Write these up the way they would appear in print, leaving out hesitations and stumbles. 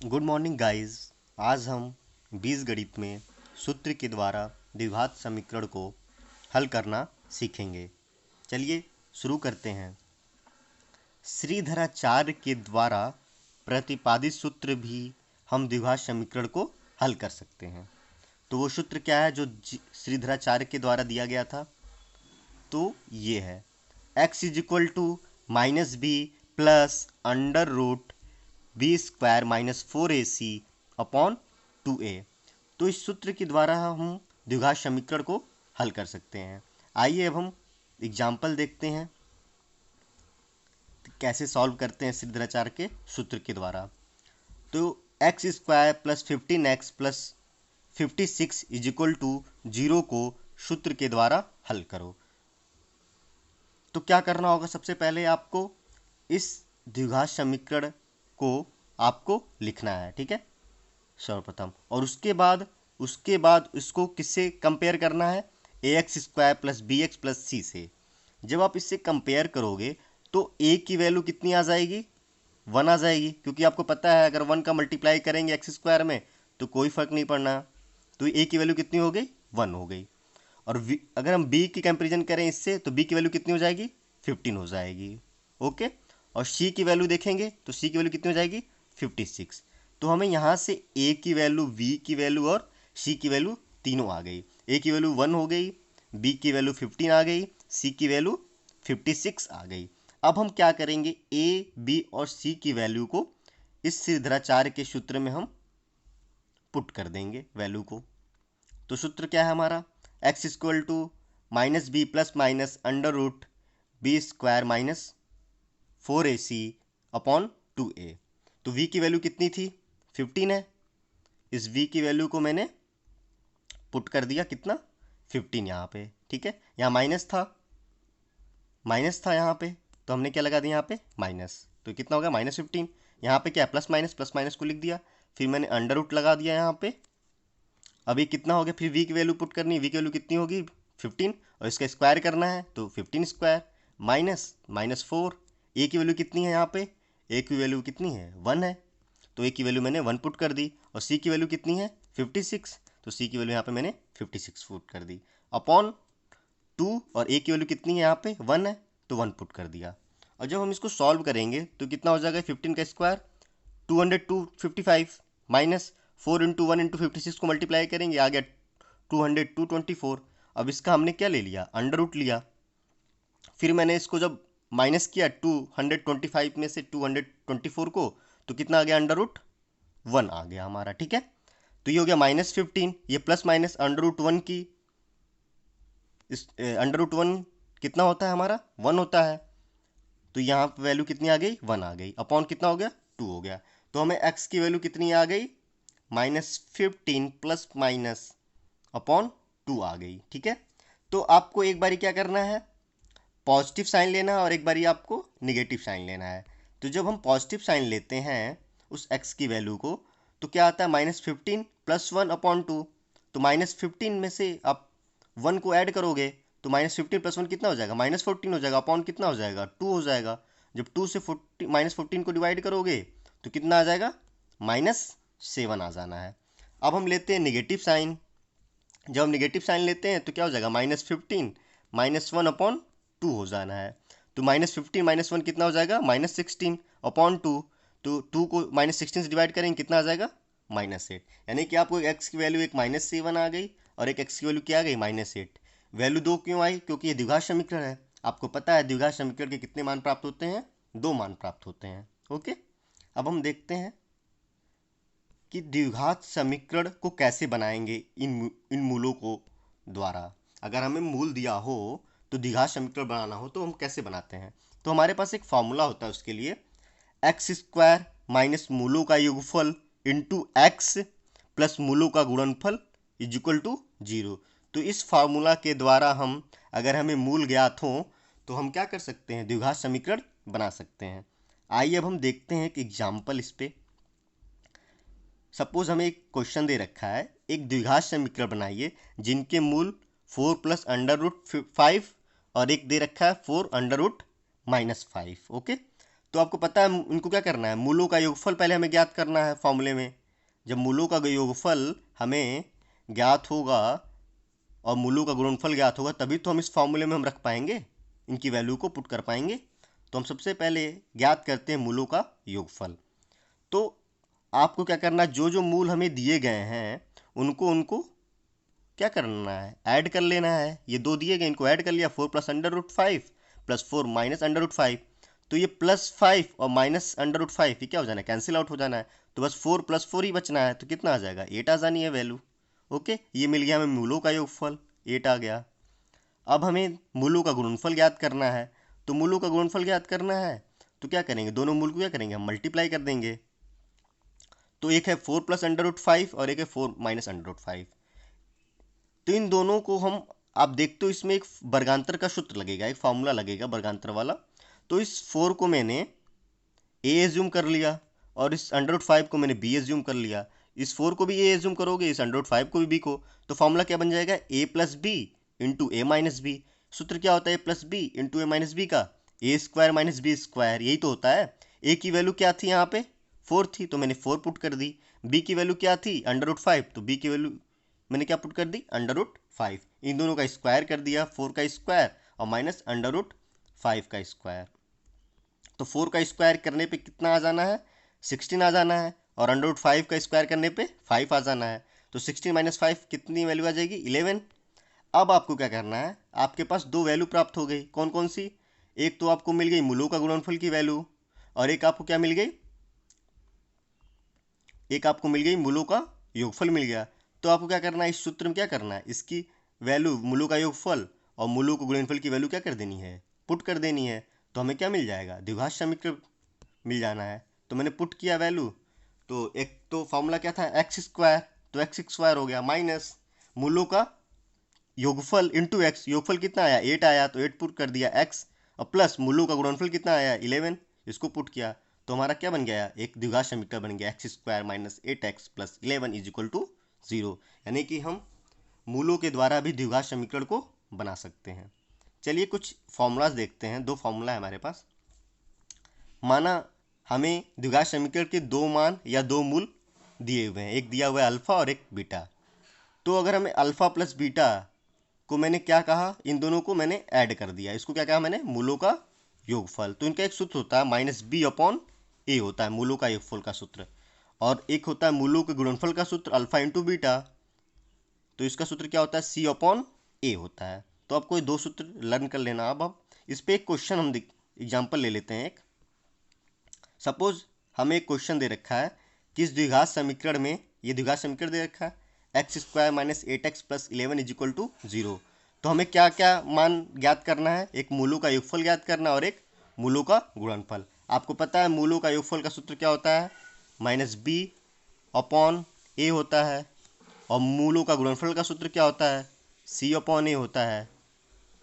Good morning guys. आज हम बीजगणित में सूत्र के द्वारा द्विघात समीकरण को हल करना सीखेंगे। चलिए शुरू करते हैं। श्रीधराचार्य के द्वारा प्रतिपादित सूत्र भी हम द्विघात समीकरण को हल कर सकते हैं। तो वो सूत्र क्या है जो श्रीधराचार्य के द्वारा दिया गया था? तो ये है x is equal to minus b plus under root b square minus 4ac upon 2a। तो इस सूत्र के द्वारा हम द्विघात समीकरण को हल कर सकते हैं। आइए अब हम एग्जाम्पल देखते हैं कैसे सॉल्व करते हैं श्रीधराचार्य के सूत्र के द्वारा। तो x square plus 15x plus 56 is equal to 0 को सूत्र के द्वारा हल करो। तो क्या करना होगा? सबसे पहले आपको इस द्विघात समीकरण को आपको लिखना है, ठीक है, सर्वप्रथम। और उसके बाद इसको किससे कंपेयर करना है? ax square plus b x plus c से। जब आप इससे कंपेयर करोगे तो a की वैल्यू कितनी आ जाएगी? 1 आ जाएगी, क्योंकि आपको पता है अगर 1 का मल्टीप्लाई करेंगे एक्स स्क्वायर में तो कोई फर्क नहीं पड़ना। तो a की वैल्यू कितनी हो गई? 1 हो गई। और अगर हम b की कंपेरिजन करें इससे तो b की वैल्यू कितनी हो जाएगी? 15 हो जाएगी। ओके। और c की वैल्यू देखेंगे तो c की वैल्यू कितनी हो जाएगी? 56। तो हमें यहाँ से a की वैल्यू, b की वैल्यू और c की वैल्यू तीनों आ गई। a की वैल्यू 1 हो गई, b की वैल्यू 15 आ गई, c की वैल्यू 56 आ गई। अब हम क्या करेंगे? a, b और c की वैल्यू को इस श्रीधराचार्य के सूत्र में हम पुट कर देंगे वैल्यू को। तो सूत्र क्या है हमारा? x equal to minus b plus minus under root b square minus 4ac upon 2a। तो v की वैल्यू कितनी थी? 15 है। इस v की वैल्यू को मैंने पुट कर दिया, कितना? 15 यहाँ पे, ठीक है। यहाँ माइनस था यहाँ पे, तो हमने क्या लगा दिया यहाँ पे? माइनस। तो कितना हो गया? -15। यहाँ पे क्या? प्लस माइनस को लिख दिया, फिर मैंने अंडर रूट लगा दिया यहाँ पे। अभी कितना हो गया? फिर v की वैल्यू पुट करनी है। v की वैल्यू कितनी होगी? 15। और इसका स्क्वायर करना है तो 15 स्क्वायर माइनस 4। a की वैल्यू कितनी है यहाँ पे? a की वैल्यू कितनी है? 1 है। तो a की वैल्यू मैंने 1 पुट कर दी। और c की वैल्यू कितनी है? 56। तो c की वैल्यू यहाँ पे मैंने 56 पुट कर दी अपॉन 2। और a की वैल्यू कितनी है यहाँ पे? 1 है, तो 1 पुट कर दिया। और जब हम इसको सॉल्व करेंगे तो कितना हो जाएगा? 15 का स्क्वायर 255 माइनस 4 इंटू 1 इंटू 56 को मल्टीप्लाई करेंगे, आ गया 224। अब इसका हमने क्या ले लिया? अंडर रूट लिया। फिर मैंने इसको जब माइनस किया 225 में से 224 को, तो कितना आ गया? अंडर रूट 1 आ गया हमारा, ठीक है। तो ये हो गया -15। ये प्लस माइनस अंडर रूट 1 की अंडर रूट 1 कितना होता है हमारा? 1 होता है। तो यहाँ पे वैल्यू कितनी आ गई? 1 आ गई अपॉन कितना हो गया? 2 हो गया। तो हमें x की वैल्यू कितनी आ गई? -15 प्लस माइनस अपॉन 2 आ गई, ठीक है। तो आपको एक बारी क्या करना है? पॉजिटिव साइन लेना है और एक बारी आपको निगेटिव साइन लेना है। तो जब हम पॉजिटिव साइन लेते हैं उस x की वैल्यू को, तो क्या आता है? -15 प्लस 1 अपॉन 2। तो -15 में से आप 1 को ऐड करोगे तो -15 प्लस 1 कितना हो जाएगा? -14 हो जाएगा अपॉन कितना हो जाएगा? 2 हो जाएगा। जब 2 से -14 को डिवाइड करोगे तो कितना आ जाएगा? -7 आ जाना है। अब हम लेते हैं निगेटिव साइन। जब हम निगेटिव साइन लेते हैं तो क्या हो जाएगा? -15 -1 अपॉन 2 हो जाना है। तो -15 -1 कितना हो जाएगा? -16 अपॉन 2। तो 2 को -16 से डिवाइड करेंगे, कितना आ जाएगा? -8। यानी कि आपको x की वैल्यू एक -7 आ गई और एक x की वैल्यू क्या आ गई? -8। वैल्यू 2 क्यों आई? क्योंकि ये द्विघात समीकरण है। आपको पता है द्विघात समीकरण के कितने मान प्राप्त होते हैं? 2 मान प्राप्त होते हैं। ओके। अब हम देखते हैं कि द्विघात समीकरण को कैसे बनाएंगे इन मूलों को द्वारा। अगर हमें मूल दिया हो तो द्विघात समीकरण बनाना हो तो हम कैसे बनाते हैं? तो हमारे पास एक फॉर्मूला होता है उसके लिए, एक्स स्क्वायर माइनस मूलों का योगफल इंटू एक्स प्लस मूलों का गुणनफल इज इक्वल टू 0। तो इस फार्मूला के द्वारा हम, अगर हमें मूल ज्ञात हो तो हम क्या कर सकते हैं? द्विघात समीकरण बना सकते हैं। आइए अब हम देखते हैं एक एग्जाम्पल इस पे। सपोज हमें एक क्वेश्चन दे रखा है, एक द्विघात समीकरण बनाइए जिनके मूल 4 प्लस अंडर रूट 5 और एक दे रखा है 4 अंडर रूट -5। ओके। तो आपको पता है इनको क्या करना है, मूलों का योगफल पहले हमें ज्ञात करना है फॉर्मूले में। जब मूलों का योगफल हमें ज्ञात होगा और मूलों का गुणनफल ज्ञात होगा तभी तो हम इस फॉर्मूले में हम रख पाएंगे, इनकी वैल्यू को पुट कर पाएंगे। तो हम सबसे पहले ज्ञात करते हैं मूलों का योगफल। तो आपको क्या करना है, जो जो मूल हमें दिए गए हैं उनको उनको क्या करना है, ऐड कर लेना है। ये दो दिए गए, इनको ऐड कर लिया, 4 plus under root 5 plus 4 minus under root 5। तो ये प्लस 5 और माइनस अंडर रूट 5 ये क्या हो जाना है, कैंसिल आउट हो जाना है। तो बस 4 प्लस 4 ही बचना है, तो कितना आ जाएगा, 8 आ जानी है वैल्यू। ओके, ये मिल गया हमें मूलों का योगफल, 8 आ गया। अब हमें मूलों का गुणनफल ज्ञात करना है। तो मूलों का गुणनफल ज्ञात करना है तो क्या करेंगे, दोनों मूल को क्या करेंगे, हम मल्टीप्लाई कर देंगे। तो एक है 4 प्लस अंडर रूट 5 और एक है 4 माइनस अंडर रूट 5। तो इन दोनों को हम, आप देखते हो इसमें एक वर्गांतर का सूत्र लगेगा, एक फार्मूला लगेगा वर्गांतर वाला। तो इस 4 को मैंने ए एज्यूम कर लिया और इस अंडर रूट 5 को मैंने बी एज्यूम कर लिया। इस 4 को भी ए एज्यूम करोगे, इस अंडर रूट 5 को भी बी को, तो फार्मूला क्या बन जाएगा, ए प्लस बी इंटू ए माइनस बी। सूत्र क्या होता है, ए प्लस बी इंटू ए माइनस बी का, ए स्क्वायर माइनस बी स्क्वायर, यही तो होता है। ए की वैल्यू क्या थी यहाँ पे, 4 थी, तो मैंने 4 पुट कर दी। बी की वैल्यू क्या थी, अंडर रूट 5, तो बी की वैल्यू मैंने क्या पुट कर दी, अंडर रूट 5। इन दोनों का स्क्वायर कर दिया, 4 का स्क्वायर और माइनस अंडर रूट 5 का स्क्वायर। तो 4 का स्क्वायर करने पे कितना आ जाना है, 16 आ जाना है, और अंडर रूट 5 का स्क्वायर करने पे 5 आ जाना है। तो 16 माइनस 5 कितनी वैल्यू आ जाएगी, 11। अब आपको क्या करना है, आपके पास दो वैल्यू प्राप्त हो गई, कौन कौन सी, एक तो आपको मिल गई मूलों का गुणनफल की वैल्यू, और एक आपको क्या मिल गई, एक आपको मिल गई मूलों का योगफल मिल गया। तो आपको क्या करना है, इस सूत्र में क्या करना है, इसकी वैल्यू मूलों का योगफल और मूलों को गुणनफल की वैल्यू क्या कर देनी है, पुट कर देनी है। तो हमें क्या मिल जाएगा, द्विघात समीकरण मिल जाना है। तो मैंने पुट किया वैल्यू, तो एक तो फॉर्मूला क्या था, एक्स स्क्वायर, तो एक्स स्क्वायर हो गया, माइनस मूलों का योगफल इंटू एक्स, योगफल कितना आया, 8 आया, तो 8 पुट कर दिया एक्स, और प्लस मूलों का गुणनफल कितना आया, 11, इसको पुट किया। तो हमारा क्या बन गया, एक द्विघात समीकरण बन गया, x square minus 8x plus 11 is equal to 0। यानी कि हम मूलों के द्वारा भी द्विघात समीकरण को बना सकते हैं। चलिए कुछ फॉर्मूलाज देखते हैं, दो फॉर्मूला है हमारे पास। माना हमें द्विघात समीकरण के दो मान या दो मूल दिए हुए हैं, एक दिया हुआ है अल्फा और एक बीटा। तो अगर हमें अल्फा प्लस बीटा को मैंने क्या कहा, इन दोनों को मैंने ऐड कर दिया, इसको क्या कहा मैंने, मूलों का योगफल। तो इनका एक सूत्र होता है माइनस बी अपॉन ए होता है मूलों का योगफल का सूत्र, और एक होता है मूलों के गुणनफल का सूत्र अल्फा इंटू बीटा, तो इसका सूत्र क्या होता है, सी अपॉन ए होता है। तो आपको ये दो सूत्र लर्न कर लेना। अब इस पर एक क्वेश्चन हम एग्जाम्पल ले लेते हैं। एक सपोज हमें एक क्वेश्चन दे रखा है कि इस द्विघात समीकरण में, ये द्विघात समीकरण दे रखा है x square minus 8x plus 11 is equal to 0। तो हमें क्या क्या मान ज्ञात करना है, एक मूलों का योगफल ज्ञात करना और एक मूलों का गुणनफल। आपको पता है मूलों का योगफल का सूत्र क्या होता है, माइनस बी अपॉन ए होता है, और मूलों का गुणनफल का सूत्र क्या होता है, सी अपॉन ए होता है।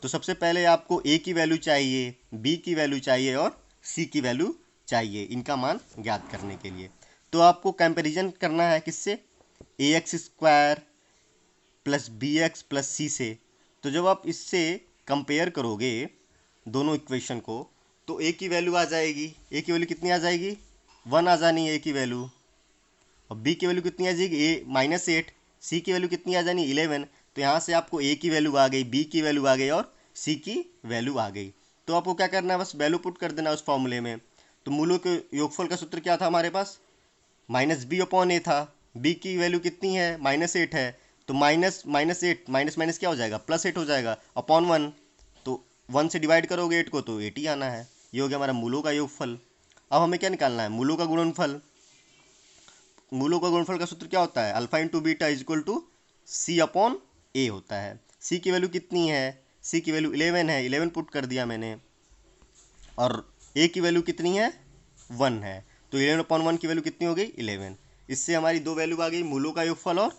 तो सबसे पहले आपको ए की वैल्यू चाहिए, बी की वैल्यू चाहिए और सी की वैल्यू चाहिए, इनका मान ज्ञात करने के लिए। तो आपको कंपैरिजन करना है किससे, a x square plus b x plus c से। तो जब आप इससे कंपेयर करोगे दोनों इक्वेशन को, तो ए की वैल्यू आ जाएगी, ए की वैल्यू कितनी आ जाएगी, 1 आ जानी है ए की वैल्यू, और बी की वैल्यू कितनी आ जाएगी, ए माइनस 8, सी की वैल्यू कितनी आ जानी, 11। तो यहाँ से आपको ए की वैल्यू आ गई, बी की वैल्यू आ गई और सी की वैल्यू आ गई। तो आपको क्या करना है, बस वैल्यू पुट कर देना उस फॉर्मूले में। तो मूलों के योगफल का सूत्र क्या था हमारे पास, माइनस बी अपॉन ए था, बी की वैल्यू कितनी है, माइनस 8 है, तो माइनस माइनस 8 माइनस माइनस क्या हो जाएगा, प्लस 8 हो जाएगा, अपॉन 1। तो 1 से डिवाइड करोगे 8 को तो 8 ही आना है। ये हो गया हमारा मूलों का योगफल। अब हमें क्या निकालना है, मूलों का गुणनफल। मूलों का गुणनफल का सूत्र क्या होता है, alpha into beta is equal to c upon a होता है। सी की वैल्यू कितनी है, सी की वैल्यू 11 है, 11 पुट कर दिया मैंने, और ए की वैल्यू कितनी है, 1 है, तो 11 अपॉन 1 की वैल्यू कितनी हो गई, 11। इससे हमारी दो वैल्यू आ गई, मूलों का योगफल और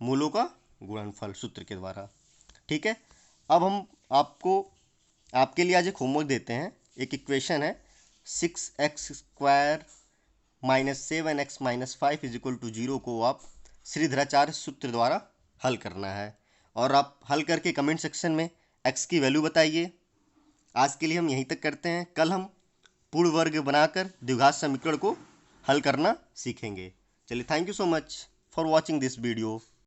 मूलों का गुणनफल सूत्र के द्वारा। ठीक है, अब हम आपको, आपके लिए आज एक होमवर्क देते हैं। एक इक्वेशन है 6x square minus 7x minus 5 is equal to 0 को आप श्रीधराचार्य सूत्र द्वारा हल करना है, और आप हल करके कमेंट सेक्शन में x की वैल्यू बताइए। आज के लिए हम यहीं तक करते हैं, कल हम पूर्ण वर्ग बनाकर द्विघात समीकरण को हल करना सीखेंगे। चलिए, thank you so much for watching this video.